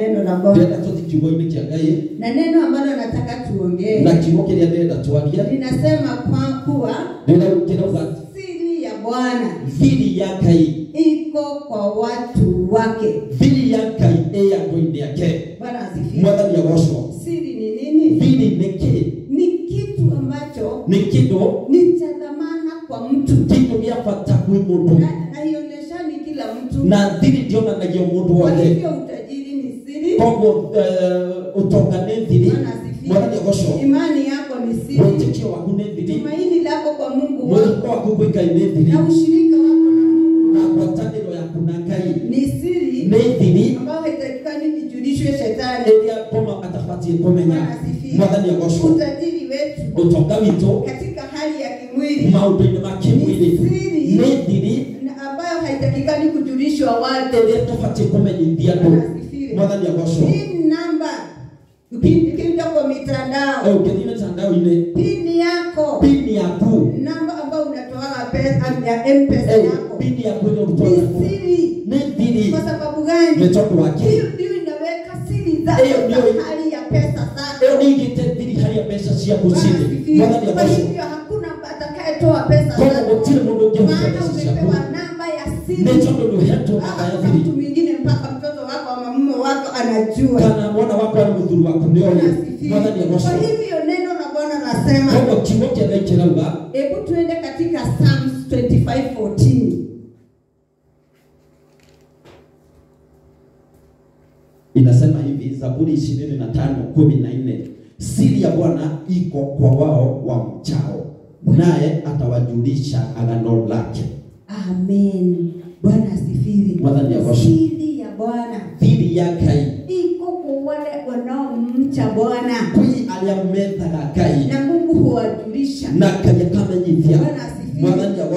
neno la Bwana. Na neno ambalo nataka tuongee. Ninasema kuwa siri ya Bwana iko kwa watu wake. Bwana asifiwe. Siri ni nini? Ni kitu ambacho ni cha dhamana kwa mtu. Na ionyesha ni kila mtu. Na thiri ndiona nagio mundu wothe. Kwa hivyo utajiri ni siri. Kogo utongane thiri. Imani yako ni siri. Wetikio wako ni thiri. Tumaini lako kwa Mungu wako kuika ni thiri. na ushirika wako na Mungu na kwataniro ya kunakai ni siri. Ni thiri ambayo haitakikani ijulishwe shetani. Elia koma atafatie komenya. Mwathani agosho. Utajiri wetu utonga wito katika hali ya kimwili. Maudini makimwili. Ni thiri ambayo haitakikani kujulishwa watu. Elia tafatie komenya ndiano. Mwathani agosho. Hii namba ukiingia kwa mitandao. Ukiingia mitandao ile. Pini yako. Pini yako. Namba ambayo unatoa pesa ya M-Pesa yako. Pini yako ile unatoa. Ni thiri. Kwa sababu gani? Metoto wake. Hiyo ndio inaweka siri za hali ya pesa zako. Hiyo ni thiri hali ya pesa si ya kusini. Mwathani Kwa hivyo hakuna atakayetoa pesa zako. Maana umepewa namba ya siri. Mtu mwingine mpaka mtoto wako ama mume wako anajua. Kana mwana wako ana mudhuru wako ndio. Mwathani agosho. Kwa hivyo neno la Bwana nasema. Kwa kiwo kia lekirauga. Hebu tuende katika Psalms 25:14. Inasema hivi, Zaburi 25:14. Siri ya Bwana iko kwa wao wa mchao, naye atawajulisha agano lake. Amen. Bwana asifiwe. Siri ya Bwana. Siri yake iko kwa wale wanaomcha Bwana. Kui aliamethaga Kai. Na Mungu huwajulisha. Na kanya kama nyithia. Bwana asifiwe.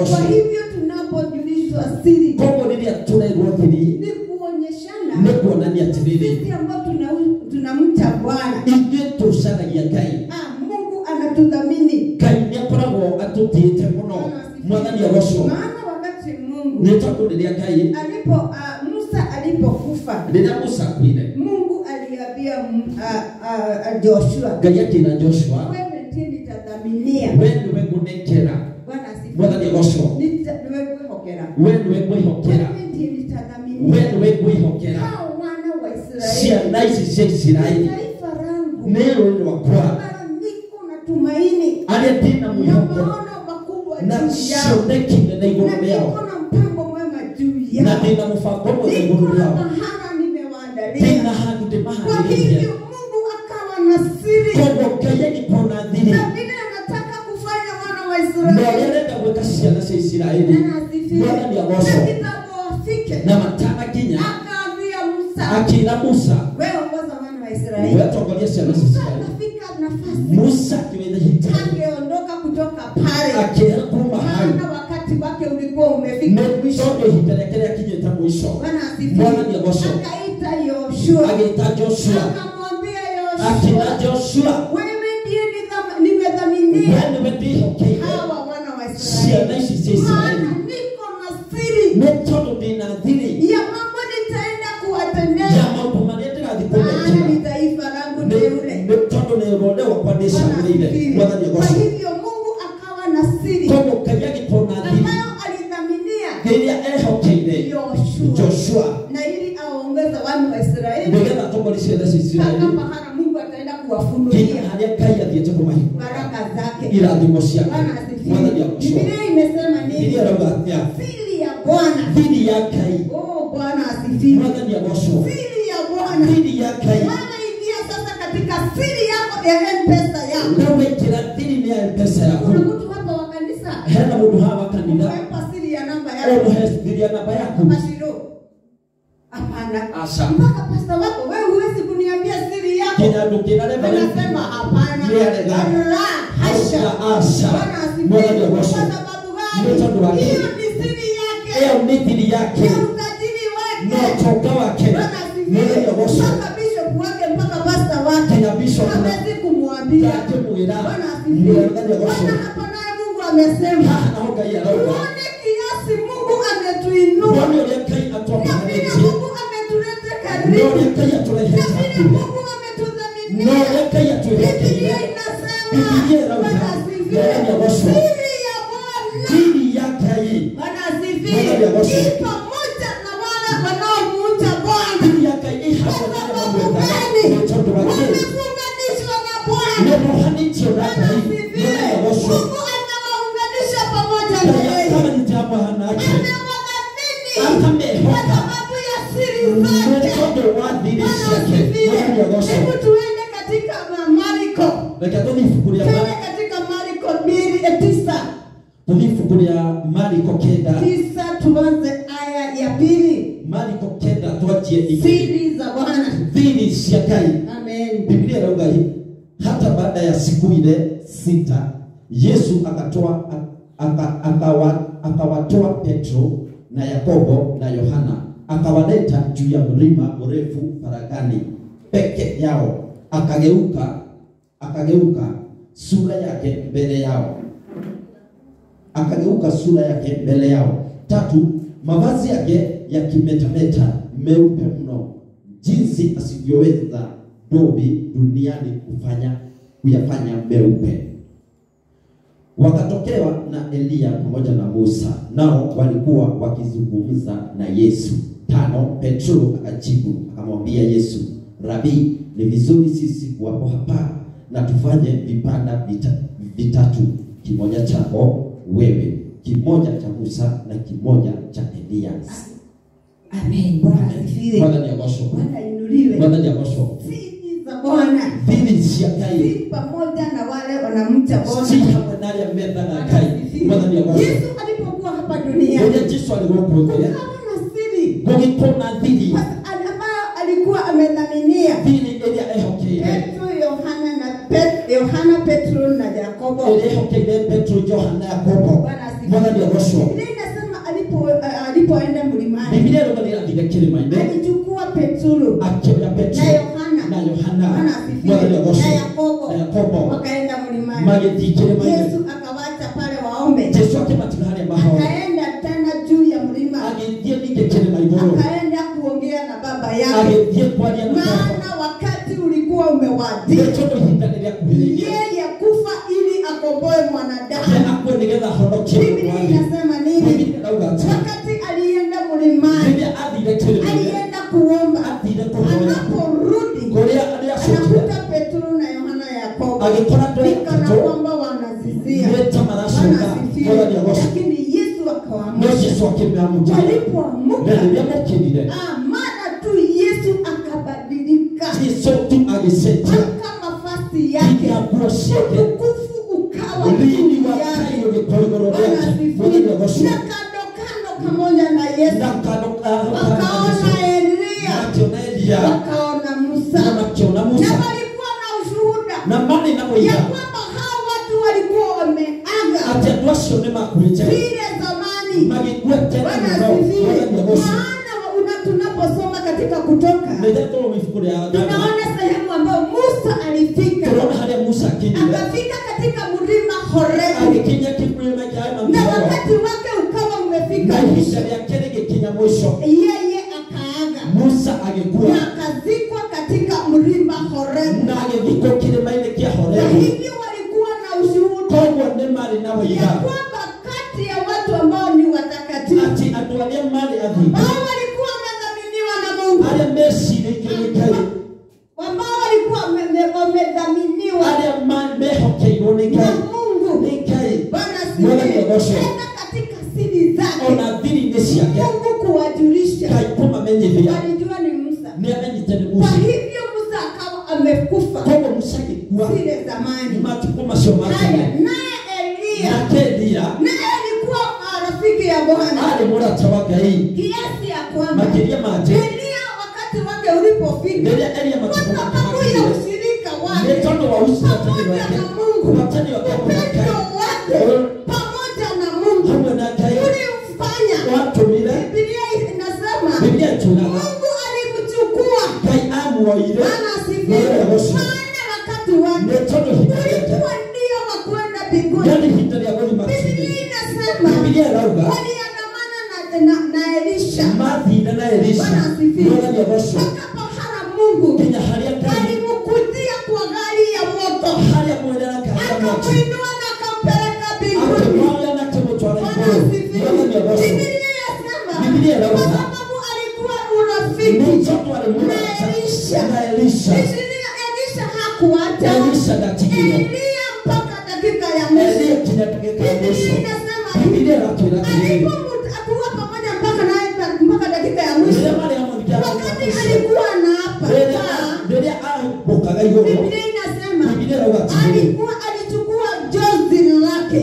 Kwa hivyo tunapojulishwa siri. Kogo nilia tunaigwa thiri. Ni kuonyeshana. Ni kuonania tiriri. Sisi ambao tunamcha Bwana. Inge tushanagia Kai. Mungu anatudhamini. Kai ni akoragwo atutiite muno. Mwathani agocwo. Maana wakati Mungu nitakuletea Kai Musa alipokufa. Ndio Musa kuile. Mungu aliambia Joshua. Gaya kina Joshua. Wewe ndiye nitadhaminia. Wewe kunekera. Bwana asifiwe. Mwathani agocwo. Wewe kuhokera. Wewe kuhokera. Wewe ndiye nitadhaminia. Wewe kuhokera. Hao wana wa Israeli. Sia naisi sia Israeli. Taifa langu. Nero ndio wakwa. Niko na tumaini. Aliyetina muyoko. Na sioneki na igoro yao. Niko na mpango mwema juu yao. Na tena mfako mwema igoro yao. Mahana nimewaandalia. Tena hadi mahali. Kwa hivyo Mungu akawa na siri. Kwa kaya ipona dhiri. Na vile anataka kufanya wana wa Israeli. Ndio yanaenda kuweka siana za Israeli. Bwana ni agosho. Na kitabu afike. Na matana kinya. Akaambia Musa. Akila Musa. Wewe ongoza wana wa Israeli. Wewe tuangalia siana za Israeli. Akafika nafasi. Musa kiweza hita. Angeondoka kutoka pale. Akirukuma hai. Na wakati wake ulikuwa umefika mwisho. Ndio hitarekelea kinyeta mwisho. Bwana asifiwe. Bwana ni agosho. Akaita Yoshua. Akaita Joshua. Akamwambia Yoshua. Akila Joshua. Wewe ndiye nimedhaminia. Wewe ndiye okay. Hawa wana wa Israeli. Sia naisi sia Israeli. Niko na siri. Metodo dina dhiri. Ya mambo nitaenda kuwatendea. Ya mambo manete adhikuna. Ni taifa langu teule. Metodo ne rodewa kwa desha mwile. Mwathani agosho. Kwa hivyo Mungu akawa na siri. Kogo kanyagi pona dhiri. Ambayo alidhaminia. Helia hokeide. Joshua. Na ili aongeza wana wa Israeli. Mbega tokoli sia za Israeli. Kama hana Mungu ataenda kuwafunulia. Halia kaya diye chako mahi. Baraka zake. Ila dimosia. Bwana asifiwe. Mwathani agosho. Biblia imesema nini? Biblia roga. Siri ya Bwana. Siri ya Kai. Oh Bwana asifiwe. Mwathani agosho. Siri ya Bwana. Siri ya Kai. Maana ingia sasa katika siri yako ya M-Pesa yako. Wewe kila siri ni ya M-Pesa yako. Kuna mtu hapa wa kanisa. Hana mtu hapa kanisa. Wewe siri ya namba yako. Wewe siri ya namba yako. Mashiro. Hapana. Asa. Mpaka pastor wako wewe huwezi kuniambia siri yako. Kinadukina leba. Anasema hapana. Hasha. Asa. Bwana asifiwe. Kwa sababu gani? Hiyo ni siri yake. Hiyo ni siri yake. Ya utajiri wake. Na toka wake. Bwana asifiwe. Mpaka bishop wake mpaka pastor wake. Kina bishop. Hawezi kumwambia. Bwana asifiwe. Bwana hapa naye Mungu amesema. Tuone kiasi Mungu ametuinua. Na vile Mungu ametuleta karibu. karibu. Na vile Mungu ametudhaminia. Biblia inasema Bwana asifiwe. Siri ya Bwana. Bwana asifiwe. Ni pamoja na wale wanaomucha Bwana. Kwa sababu gani? Wamefunganishwa na Bwana. Bwana asifiwe. Mungu anawaunganisha pamoja na yeye. Anawadhamini kwa sababu ya siri zake. Bwana asifiwe. Hebu tuende katika Marko. Tuende katika Marko 2:9. Tulifungulia Marko 9 tuanze aya ya 2. Marko 9 tuachie siri za Bwana. Siri cia Ngai. Amen. Biblia inauga hivi, hata baada ya siku ile 6 Yesu akawatoa Petro na Yakobo na Yohana, akawaleta juu ya mlima mrefu faragani peke yao, akageuka sura yake mbele yao. Akageuka sura yake mbele yao. 3, mavazi yake yakimetameta meupe mno, jinsi asivyoweza dobi duniani kuyafanya meupe. Wakatokewa na Elia pamoja na Musa, nao walikuwa wakizungumza na Yesu. 5, Petro akajibu akamwambia Yesu, Rabi, ni vizuri sisi kuwapo hapa na tufanye vipanda vitatu, kimoja chako wewe, kimoja cha Musa na kimoja cha Elia. Amen. Bwana asifiwe. Bwana ni abasho. Bwana inuliwe. Bwana ni abasho. Siri za Bwana. Siri cia Ngai. Siri pamoja na wale wanamcha Bwana. Siri hamwe na wale menda na Ngai. Bwana ni abasho. Yesu alipokuwa hapa duniani. Yesu alikuwa kwa na siri. Gogikona thiri. Ambayo alikuwa amedhaminia. Thiri Elia ehokeire. Yohana, Petro na Yakobo. Ehokeire Petro, Yohana, Yakobo. Bwana ni abasho. Biblia inasema alipoenda mlimani. Biblia inasema kilima. Alichukua Petro. Akibeba Petro. Na Yohana. Bwana asifiwe. na Yakobo. Wakaenda mlimani. Yesu akawacha pale waombe. Yesu akimatiga hali ambao. Akaenda tena juu ya mlima. Akaenda kuongea na baba yake. Maana wakati ulikuwa umewadia. Yeye kufa ili akomboe mwanadamu. Biblia inasema nini? Wakati alienda mlimani, alienda kuomba. Anaporudi, anakuta Petro na Yohana Yakobo nikana kwamba wanazizia. Lakini Yesu akawaamsha. Walipoamka, mara tu Yesu akabadilika. Aka mavazi yake, utukufu ukawa juu yake. Na kando pamoja na Yesu wakaona Elia, wakaona Musa. Na walikuwa na ushuhuda ya kwamba hao watu walikuwa wameaga vile zamani. Bwana asifiwe. Maana tunaposoma katika Kutoka, tunaona sehemu ambayo Musa alifika. Akafika katika mlima Horebu. Na wakati wake ukawa umefika. Yeye akaaga. Na akazikwa katika mlima Horebu. Na hivyo walikuwa na ushuhuda ya kwamba kati ya watu ambao ni watakatifu, ambao walikuwa wamedhaminiwa na Mungu, ambao walikuwa wamedhaminiwa na Mungu. Bwana asifiwe. Tena katika siri zake Mungu kuwajulisha. Walijua ni Musa. Kwa hivyo Musa akawa amekufa zile zamani. Haya, naye Elia naye alikuwa rafiki ya Bwana. Kiasi ya kwamba Elia wakati wake ulipofika, kwa sababu ya ushirika wake pamoja na Mungu, upendo wake pamoja na Mungu ulimfanya. Biblia inasema Mungu alimchukua. Bwana asifiwe. Maana wakati wake ulikuwa ndio wa kwenda mbinguni. Biblia inasema waliandamana na Elisha. Bwana asifiwe. Mungu alimkujia kwa gari ya moto, akamuinua na akampeleka mbinguni. Biblia inasema kwa sababu alikuwa urafiki na Elisha. Elisha hakuacha Elia mpaka dakika ya mwisho. Biblia inasema alikuwa pamoja mpaka dakika ya mwisho. Wakati alikuwa anaapa, Biblia inasema alichukua jozi lake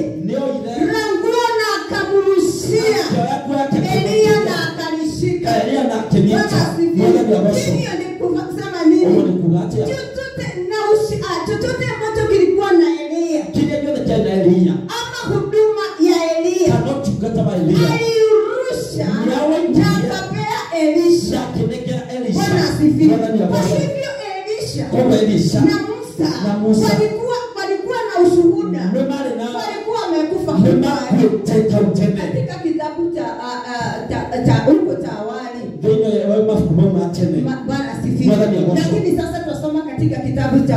la nguo na akamrushia Elia na akalishika. Hiyo ni kusema nini? Chochote ambacho kilikuwa na Elia ama huduma ya Elia alirusha na akapea Elisha. Bwana asifiwe. Kwa hivyo Elisha na Musa walikuwa na ushuhuda, walikuwa wamekufa katika kitabu cha uko cha awali. Bwana asifiwe. Lakini sasa tunasoma katika kitabu cha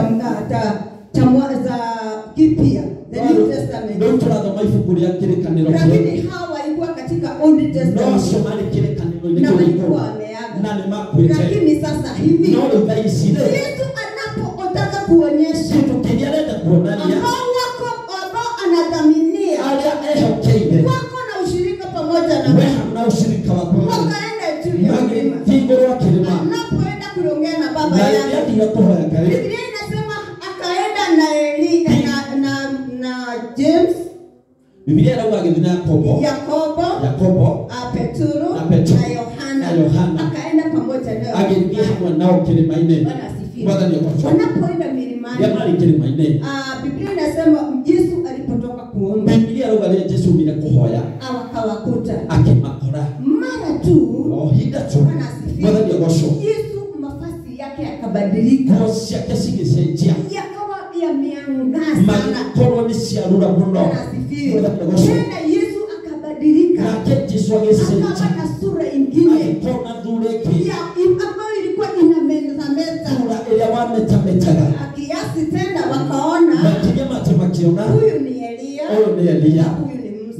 kipya, the New Testament. Lakini hawa walikuwa katika Old Testament na walikuwa wameaga. Lakini sasa hivi Yesu anapotaka kuonyesha ambao anadhaminia wako na ushirika pamoja na wakaenda juu ya mlima, anapoenda kuongea na baba yake. Biblia inasema akaenda na Elia na James. Biblia inasema Yakobo, Petro na Yohana akaenda pamoja nao kilimaine. Wanapoenda milimani, Biblia inasema Yesu alipotoka kuomba, akawakuta mara tu. Yesu mavazi yake yakabadilika, yakawa yameangaza sana. Tena Yesu akabadilika, akawa na sura ingine ambayo ilikuwa inametameta kiasi. Tena wakaona huyu ni Elia, huyu ni Musa.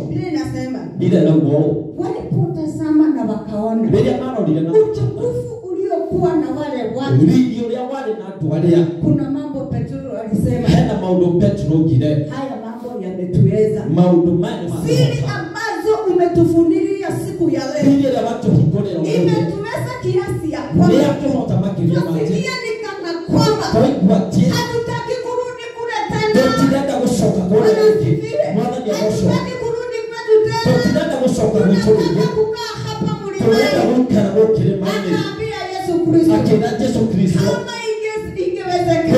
Biblia inasema walipotazama na wakaona utukufu uliokuwa na wale watu. Kuna mambo Petro alisema, haya mambo yametuweza, siri ambazo umetufunulia siku ya leo imetuweza kiasi ya kwamba tunafikia ni kana kwamba hatutaki kurudi kule tena. Hatutaki kurudi kwetu tena. Tunataka kukaa hapa mlimani. Akaambia Yesu Kristo, kama ingewezekana,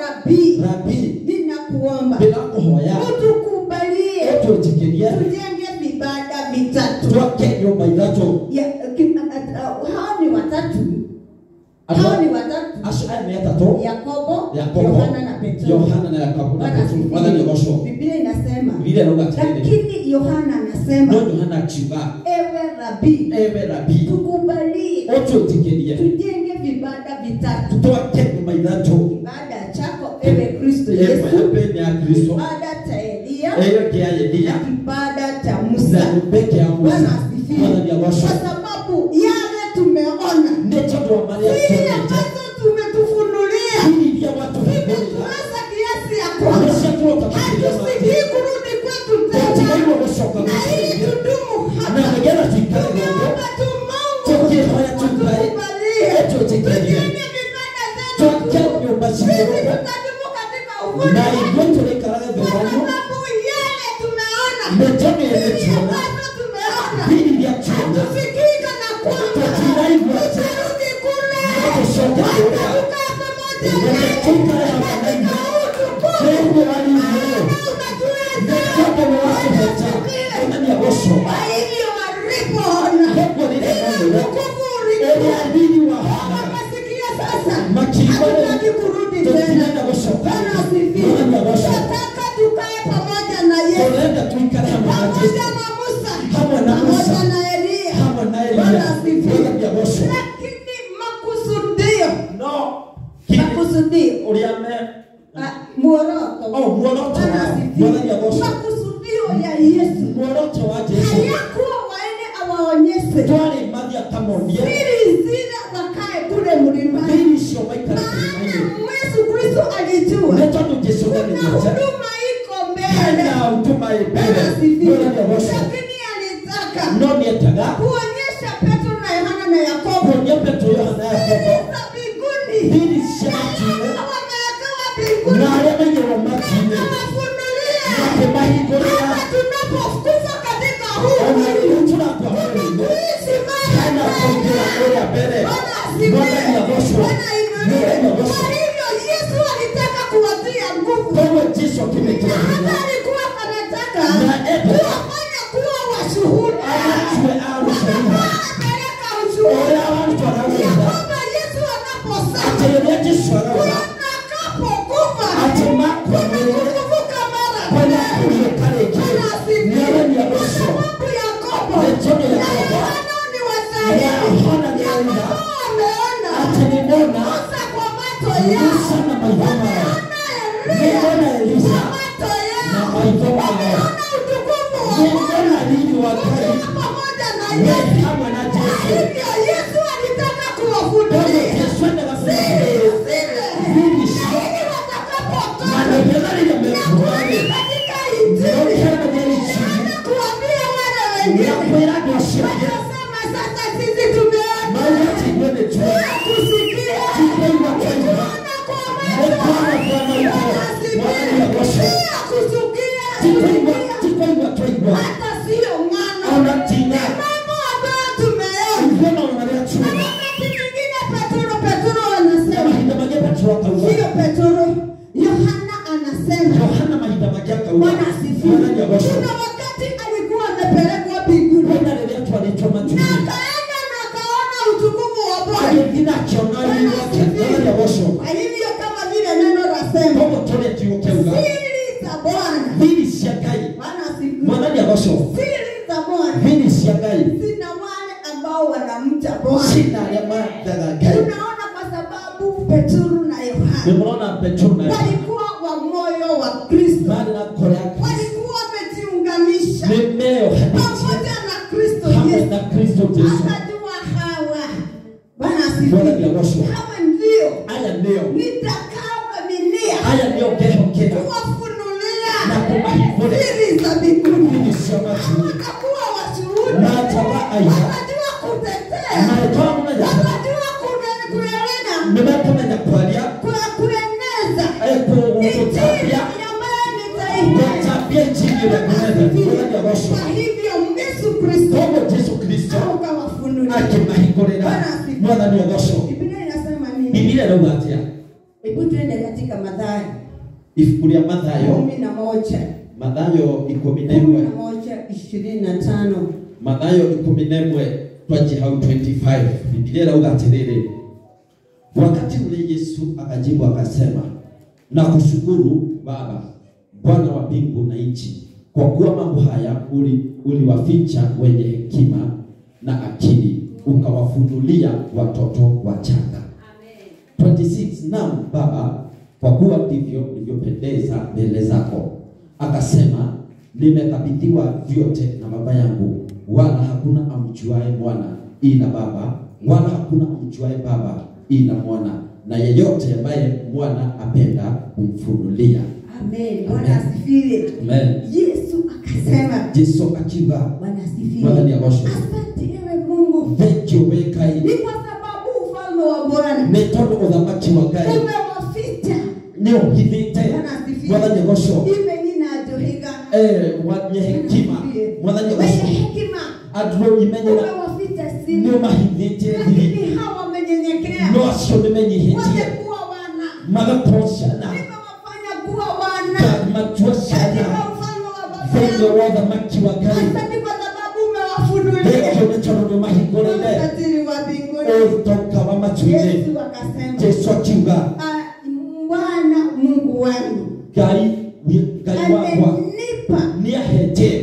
Rabi, ninakuomba utukubalie tujenge vibanda vitatu. Hao ni watatu. Yakobo, Yohana na Yakobo. Biblia inasema, lakini Yohana anasema, ewe Rabi, tukubalie tujenge vibanda vitatu. Kibanda chako ewe Kristo Yesu, kibanda cha Elia na kibanda cha Musa. Bwana asifiwe. Kwa sababu yale tumeona, siri ambazo tumetufunulia, imetuweza kiasi ya kwamba hatusikii kurudi kwetu tena, na ili tudumu hapa. Tunaomba tu Mungu atukubalie tujenge vibanda zetu, sisi tutadumu katika uvuli, kwa sababu yale tumeona, siri ambazo tumeona, hatusikii kana kwamba tutarudi kule, watakukaa pamoja katika utukufu. Kwa hivyo walipoona utukufu ulikuwa, wakasikia sasa hatutaki kurudi tena. Bwana asifiwe. Tunataka tukae pamoja na Yesu, pamoja na Musa, pamoja na Elia. Bwana Lakini makusudio. No. Makusudio. Uliame. Muoroto. Muoroto. Makusudio ya Yesu. Muoroto wa Yesu. Hayakuwa waende awaonyeshe. Twali madhi akamwambia. Siri zile zakae kule mlimani. Hili sio maikari mlimani. Yesu Kristo alijua. Huduma iko mbele. Huduma iko mbele. Lakini alitaka. Noni ataga. Kuonyesha Petro na Yohana na Yakobo. Kuonyesha Petro na Yohana na Yakobo. Hili shati. Wamewekewa mbinguni. Na yeye wa majini. Anafunulia. Akimahigolea. Hata tunapokufa katika huu mwili. Tunakuwa mwili. Kuishi mara. Ana kuingia kwa mbele. Bwana ni Yesu. Kwa hivyo Yesu alitaka kuwatia nguvu. Kwa Yesu kimetoa. Hata alikuwa anataka kuwafanya kuwa washuhuda. Anapeleka ushuhuda. Kwamba Yesu anaposema atakapokufa kuvuka mara sababu Yakobo na Yohana ni washahidi wameona Musa kwa macho yao, wameona Elia kwa macho yao, wameona utukufu wa Mungu pamoja na Yesu. Hivyo Yesu alitaka kuwafunulia ili watakapotoka katika Injili na kuambia wale wengine, wanasema sasa sisi tumeona na kusikia tumeona kwa macho pia kusikia hata sio ngano, mambo ambayo tumeona. Wakati mwingine Petro anasema sio Petro, Yohana anasema Bwana asifiwe. Kuna wakati alikuwa amepelekwa mbinguni na akaenda na akaona utukufu wa Bwana. Kwa hivyo kama vile neno lasema siri za Bwana. Bwana asifiwe. Siri za Bwana zina wale ambao wanamcha Bwana. Tunaona kwa sababu Petro na Yohana walikuwa wa moyo wa Kristo. Walikuwa wamejiunganisha pamoja na Kristo Yesu. Akajua hawa. Bwana asifiwe. Hawa ndio nitakaoaminia kuwafunulia siri za mbinguni. Watakuwa washuhuda. Watajua kutetea. Watajua kueneza. Injili ambayo nitaihubiri. Kwa hivyo Yesu Kristo akawafunulia. Biblia inasema nini? Hebu tuende katika Mathayo. Ifukulia Mathayo 11. Mathayo 11:25. Mathayo 11 twaje hau 25. Biblia inauga atiriri. Wakati ule Yesu akajibu akasema, na kushukuru Baba, Bwana wa mbingu na nchi, kwa kuwa mambo haya uliwaficha wenye hekima na akili, ukawafunulia watoto wachanga. Amen. 26. Naam Baba, kwa kuwa ndivyo nilivyopendeza mbele zako. Akasema, nimekabidhiwa vyote na Baba yangu, wala hakuna amjuaye Mwana ila Baba, wala hakuna amjuaye Baba ila Mwana, na yeyote ambaye Mwana apenda kumfunulia. Amen. Bwana asifiwe. Amen. Yesu akiva. Bwana asifiwe. Bwana ni agosho. Asante ewe Mungu. Thank you wekai. Ni kwa sababu ufalme wa Bwana metono udhamaki wa Ngai umewaficha. Ndio hivite. Bwana asifiwe. Bwana ni agosho. Ibe nina ajohiga. Wenye hekima. Bwana ni agosho. Wenye hekima. Adro imenyera. Umewaficha siri. Ndio mahivite. Lakini hawa wamenyenyekea. Ndio asio nimenyihitia. Wamekuwa wana. Magaposhana. Nimewafanya kuwa wana. Matuashana. Asante kwa sababu umewafunulia. Mtakatifu wa mbinguni. Yesu akasema, Bwana Mungu wangu amenipa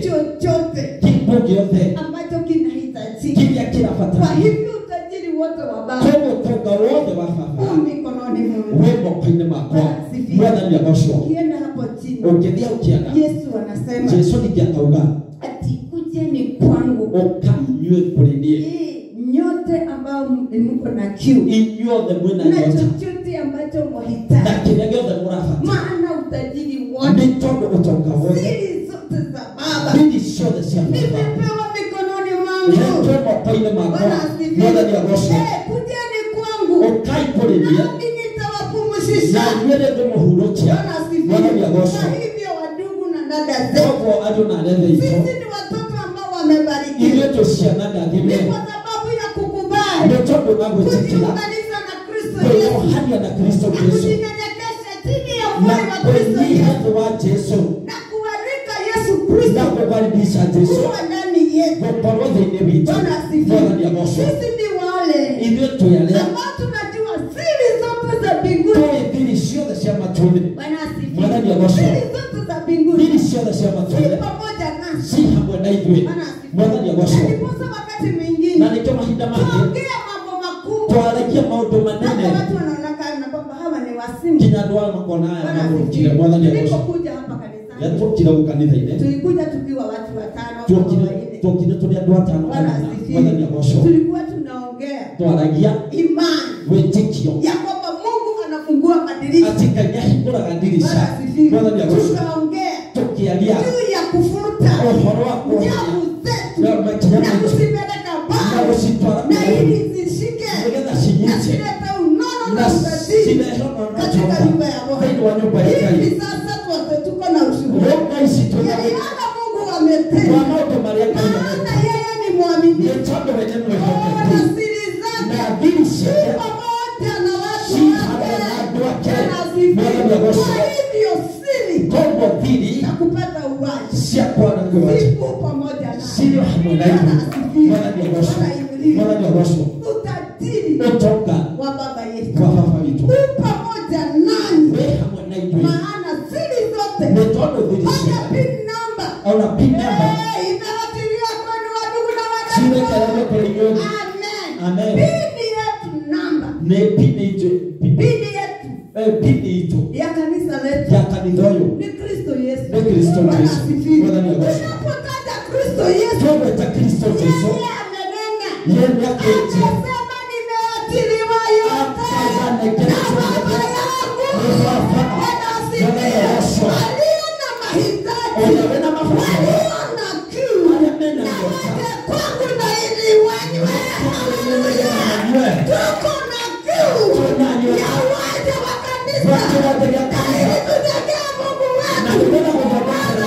chochote ambacho kinahitajika. Kwa hivyo hivyo utajiri wote wa baba kogo toga wote wa baba mikononi mwangu. wemo kwenye makwa mwana ni agosho Ukienda hapo chini ukidia ukiana Yesu anasema Yesu ni kiatauga ati kujeni kwangu ukanywe kulinie nyote ambao mko na kiu inyothe mwina na nyota chochote ambacho mhitaji na kinegothe murafata maana utajiri wote ni tondo utoka wote siri zote za baba bidi shode sia baba nimepewa mikononi mwangu. Yesu mkoine makwa mwana ni agosho kujeni kwangu ukai kulinie nami nitawapumzisha na nywele dumuhurokia mwana ni agosho. Kwa hivyo wadugu na dada zetu Ogo ado na lele ito sisi ni watoto ambao wamebarikiwa ile to sianada ni gime kwa sababu ya kukubali ndoto nabo tikila kujiunganisha na Kristo kwa Yesu hali na Kristo Yesu kujinyenyekesha chini ya ufalme na wa Kristo kwa Yesu wa Yesu na kualika Yesu Kristo na kukaribisha Yesu kuwa ndani yetu. kwa pamoja ni vitu Bwana asifiwe. Bwana ni agosho Sisi ni wale ile to yale ambao tunajua siri zote za mbinguni. kwa vile sio da shama tuni Bwana asifiwe. Bwana ni agosho Siri zote za mbinguni vile sio da shama si tuni pamoja nasi. si hamwe na hivyo Bwana asifiwe. Bwana ni agosho Ndiposa wakati mwingine na ni kama hinda mage tuongea mambo makubwa. tuarakia maodo Hata manene watu wanaona kana kwamba hawa ni wasimu. kinyadwa makona haya Bwana mambo asifiwe. kile Bwana ni agosho Tulipokuja hapa kanisani yatokira ukanitha ine tulikuja tukiwa watu watano au wanne. tokire tuli andu atano Bwana Bwana asifiwe. ni agosho Tulikuwa tunaongea twaragia imani wetikio ya kwamba Mungu anafungua madirisha. atika nyahingura Bwana gadirisha asifiwe. Bwana ni agosho Tukaongea tukialia juu ya kufuta uhoro wa kuonya nyavu zetu na makinyama na yetu kusipeleka na mbali usitwara na ili zishike Nigeza na shinyite silete unono na na utajiri sinehono na katika chomba nyumba ya Bwana. Hili wa nyumba ya Mungu Hivi sasa wote tuko na ushuhuda Roga isi ya tunawe yale Mungu ametenda. Kwa mauto maria kaya Maana yeye ni mwaminifu. Yechondo wenye Na mwehoke siri zake Na vili si shike pamoja na watu Si wake. hana na watu wake. Bwana asifiwe. Bwana ni agosho. Kwa hivyo siri Kombo vili ya kupata uwaji Sia kwa na kwa sipo pamoja na Sio hamwe na Bwana hivyo asifiwe. Bwana ni agosho Bwana inuliwe. Bwana ni agosho Utajiri Utoka wa baba yetu Kwa baba yetu u pamoja nani, We hamwe na hivyo maana siri zote Metondo vili hata shike pin namba Auna pinamba imeratiliwa kwenu wadugu na Sine wadada. kalame kwa linyoni Amen. Amen. Pini yetu namba Ne pini ito pini yetu Pini ito ya kanisa letu Ya kanithoyo ni Kristo Yesu. Ni Kristo Bwana Yesu. asifiwe. Bwana ni agosho. Unapotaja Kristo Yesu, Tobe ta Kristo Yesu yeye amenena. Yeye yake iti Akasema nimeatiliwa yote Akazanekele na baba yangu. Bwana asifiwe. Walio na mahitaji, Oyawe na mafuta walio na kiu, Ayamena na yosa waje kwangu na ili wanywe. Haleluya. Tuko na kiu ya waja wa kanisa. Watu wote ya kanisa. Na ili tutegea Mungu Na wetu. kubena kuzabana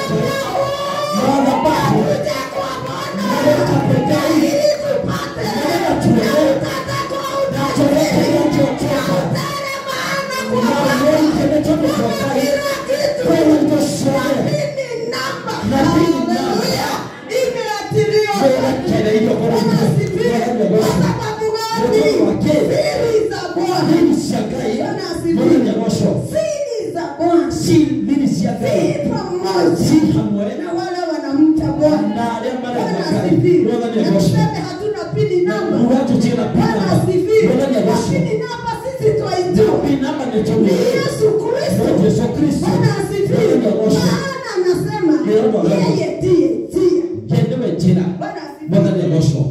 Mwana bahu Tuje kwa Bwana. Mwana kapekei Ili tupate Mwana tuwe na utata kwa Na choreke utajiri. ya chochoka Utele maana kwa Na Bwana. wewe kene chote kwa kai Kila kitu. Wewe tosone Pini namba. Na pini namba. Haleluya. Imeatiliwa. Wewe kene hiyo kwa Bwana asifiwe. Kwa sababu gani? Siri za Bwana. Nini siagai Bwana Mwana ni asifiwe. agosho Siri za Bwana. Si nini siagai Si pamoja Si hamwe na wale wanamcha Bwana. Na alia mara Bwana ya kari asifiwe. Mwana ni Na agosho tuseme hatuna pini namba. Watu jina Bwana pinamba asifiwe. Mwana ni agosho Pini namba sisi twaijua. Pinamba ni Ni chomwe Yesu Kristo. Yesu Kristo Bwana asifiwe. Mwana ni agosho Maana anasema Ndio, ndio. yeye ndiye njia. Yendewe jina Bwana asifiwe. Mwana ni agosho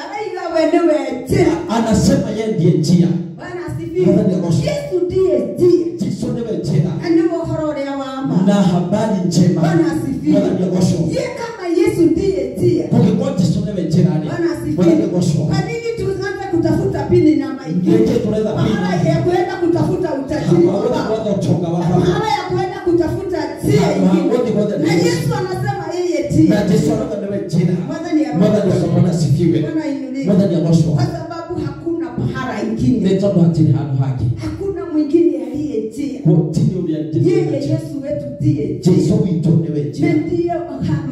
Anaiga wenyewe njia. Anasema yeye ndiye njia Bwana asifiwe. Bwana ni agosho Yesu ndiye njia. Jiso newe jina Ndio uhoro uria wa ma. Na habari njema Bwana asifiwe. Mwana ni agosho Ye kama Yesu ndiye njia. Kukikuwa jiso newe jina Bwana Mwana ni asifiwe. agosho Kwa nini tuanze kutafuta pini namba ingine? Ngeke tunaweza Mahala pina ya kwenda kutafuta utajiri wa Hawawezi baba. kuwaza uchoka wa baba Mahala ya kwenda kutafuta njia Hawawezi ingine. kuwaza Na njia. Yesu anasema yeye njia. Na jiso newe jina Mwana ni Mwana ni agosho Mwana sifiwe Bwana inuliwe. Mwana ni agosho Kwa sababu hakuna pahala ingine. Netondo hatini hanu haki Hakuna mwingine aliye njia. Kutini ulia Yeye njia Yesu wetu ndiye njia. Jiso wito newe Na jina ndiyo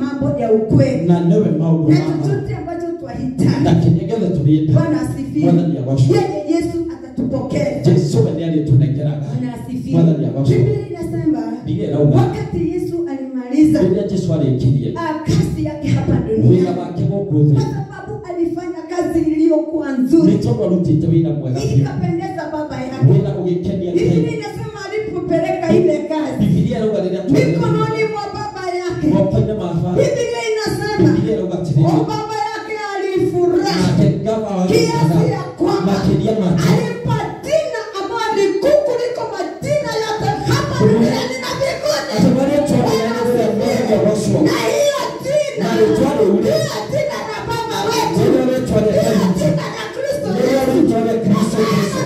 mambo ya ukweli. Na newe maudu Na mama chochote ambacho twahitaji. Na kinyegele tuliita Bwana asifiwe. Mwana ni agosho Yeye Yesu atatupokea. Jiso wende aliyetunekeraga Bwana asifiwe. Mwana ni agosho Biblia inasema Biblia inauga wakati Yesu alimaliza Biblia Yesu aliyekirie kazi yake hapa Wila duniani, wake wokuthi kwa sababu alifanya kazi iliyo ilivyokuwa nzuri, ikapendeza baba yake. Biblia inasema alipopeleka ile kazi mikononi mwa baba yake, Biblia inasema baba yake alifurahi kiasi ya kwamba alimpa jina ambalo ni kuu kuliko majina yote hapa duniani na mbinguni. Na hiyo jina la baba wetu, hiyo jina la Kristo Yesu,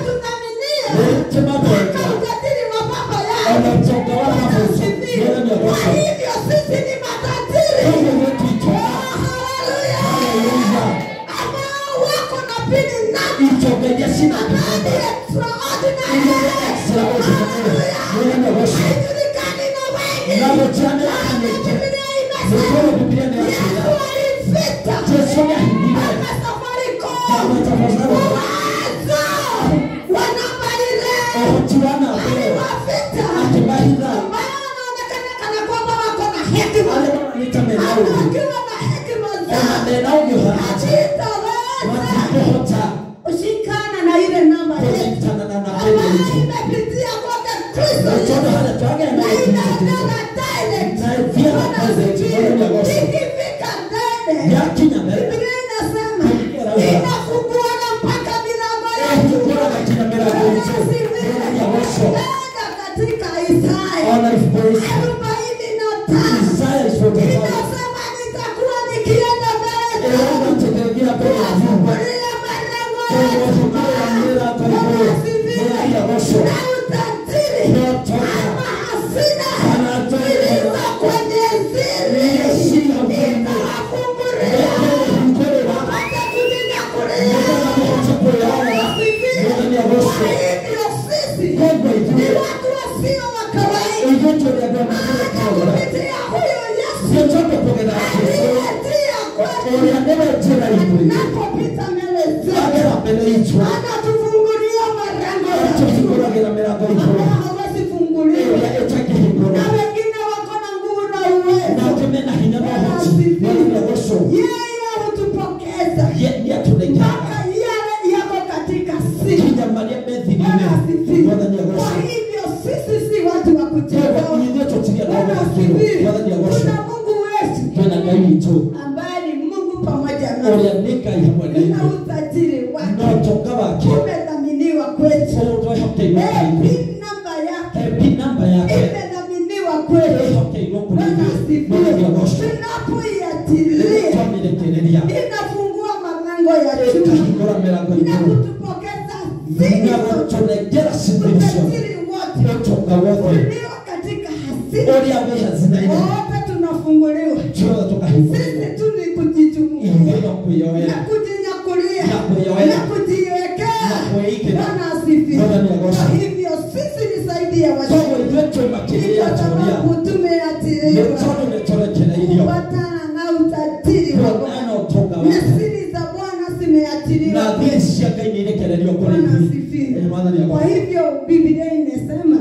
tutaminia ukatili wa baba yake. Kwa hivyo sisi ni matajiri, ambao wako na pili nami amani haijulikani na wengi. Biblia inasema Yesu alifita mpaka Safaricom wawazo wanabaile aliwafita ambao wanaonekana kana kwamba wako na hekima, wakiwa na hekima zao hatitaweza ushikana na ile namba yetu ambayo imepitia kwake Kristo Yesu, na inaendelea direct ikifika ndani. Biblia inasema inafunguana mpaka milango yetu. Katika Isaya 45 inasema nitakuwa nikienda mbele kufungulia malango yetu na utajiri ama hazina zilizo kwenye siri nitawafungulia wapate kunyakulia. Kwa hivyo sisi ni watu wasio wa kawaida, kupitia huyo Yesu aliyetia kwetu napopita mbele zetu anatufungulia malango ambao hawezi funguliwa na wengine wako na nguvu na uwezo. Yeye hutupokeza mpaka yale yako katika siri. Kwa hivyo sisi si watu wa kucheza. Kuna Mungu wetu ambaye ni Mungu pamoja nasi, na utajiri wake umedhaminiwa kwetu. Pin namba yake imedhaminiwa kwetu. Tunapoiatilia inafungua malango ya chuma na kutupokeza utajiri wote ulio katika hazina wote tunafunguliwa. Sisi tu ni kujitumulia na kujinyakulia na kujiwekea. Bwana asifiwe. Kwa hivyo sisi ni zaidi ya washirika, kwa sababu tumeatiliwa kupatana na utajiri wa Bwana, na siri za Bwana zimeatiliwa. Bwana asifiwe. Kwa hivyo Biblia inasema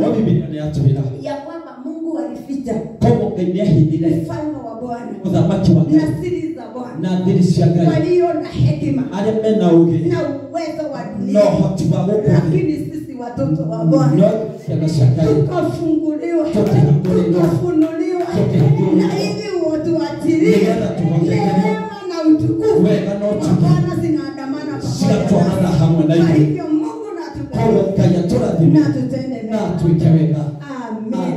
ya kwamba Mungu alificha ufalme wa Bwana na siri za Bwana walio na hekima na uwezo wa dunia. Lakini sisi watoto wa Bwana tukafunguliwa, tukafunuliwa, na hivi watuatilie neema na utukufu wa Bwana zinaandamana pamoja. Kwa hivyo Mungu na tubariki na tutende mema. Amen.